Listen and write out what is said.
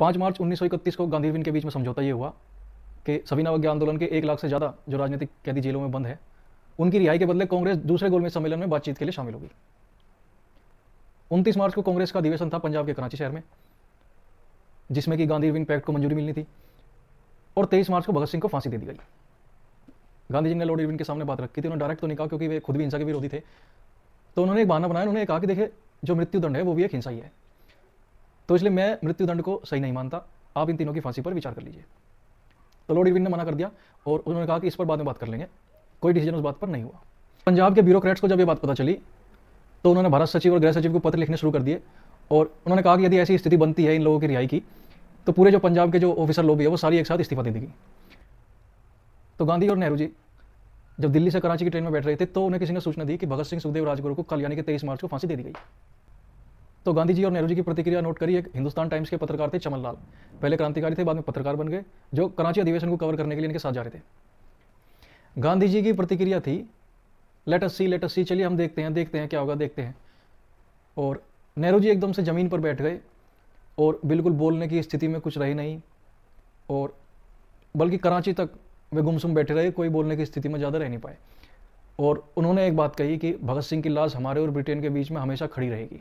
5 मार्च 1931 को गांधी के बीच में समझौता ये हुआ कि सभी नवज्ञा आंदोलन के 1 लाख से ज़्यादा जो राजनीतिक कैदी जेलों में बंद है, उनकी रिहाई के बदले कांग्रेस दूसरे गोलमेज सम्मेलन में बातचीत के लिए शामिल होगी। 29 मार्च को कांग्रेस का अधिवेशन था पंजाब के कराची शहर में, जिसमें कि गांधी इरविन पैक्ट को मंजूरी मिलनी थी, और 23 मार्च को भगत सिंह को फांसी दे दी गई। गांधी जी ने लॉर्ड इरविन के सामने बात रखी थी, उन्होंने डायरेक्ट तो नहीं कहा क्योंकि वे खुद भी हिंसा के विरोधी थे, तो उन्होंने एक बहाना बनाया, उन्होंने कहा कि देखिए जो मृत्युदंड है वो भी एक हिंसा ही है, तो इसलिए मैं मृत्युदंड को सही नहीं मानता, आप इन तीनों की फांसी पर विचार कर लीजिए। तो लॉर्ड इरविन ने मना कर दिया और उन्होंने कहा कि इस पर बाद में बात कर लेंगे, कोई डिसीजन उस बात पर नहीं हुआ। पंजाब के ब्यूरोक्रेट्स को जब ये बात पता चली तो उन्होंने भारत सचिव और गृह सचिव को पत्र लिखने शुरू कर दिए और उन्होंने कहा कि यदि ऐसी स्थिति बनती है इन लोगों की रिहाई की, तो पूरे जो पंजाब के जो ऑफिसर लोग भी है वो सारी एक साथ इस्तीफा दे देगी। तो गांधी और नेहरू जी जब दिल्ली से कराची की ट्रेन में बैठ रहे थे तो उन्हें किसी ने सूचना दी कि भगत सिंह, सुखदेव, राजगुरु को कल यानी कि 23 मार्च को फांसी दे दी गई। तो गांधी जी और नेहरू जी की प्रतिक्रिया नोट करी एक हिंदुस्तान टाइम्स के पत्रकार थे चमन लाल, पहले क्रांतिकारी थे, बाद में पत्रकार बन गए, जो कराची अधिवेशन को कवर करने के लिए इनके साथ जा रहे थे। गांधी जी की प्रतिक्रिया थी लेट अस सी, चलिए हम देखते हैं क्या होगा, देखते हैं। और नेहरू जी एकदम से ज़मीन पर बैठ गए और बिल्कुल बोलने की स्थिति में कुछ रही नहीं, और बल्कि कराची तक वे गुमसुम बैठे रहे, कोई बोलने की स्थिति में ज़्यादा रह नहीं पाए। और उन्होंने एक बात कही कि भगत सिंह की लाश हमारे और ब्रिटेन के बीच में हमेशा खड़ी रहेगी।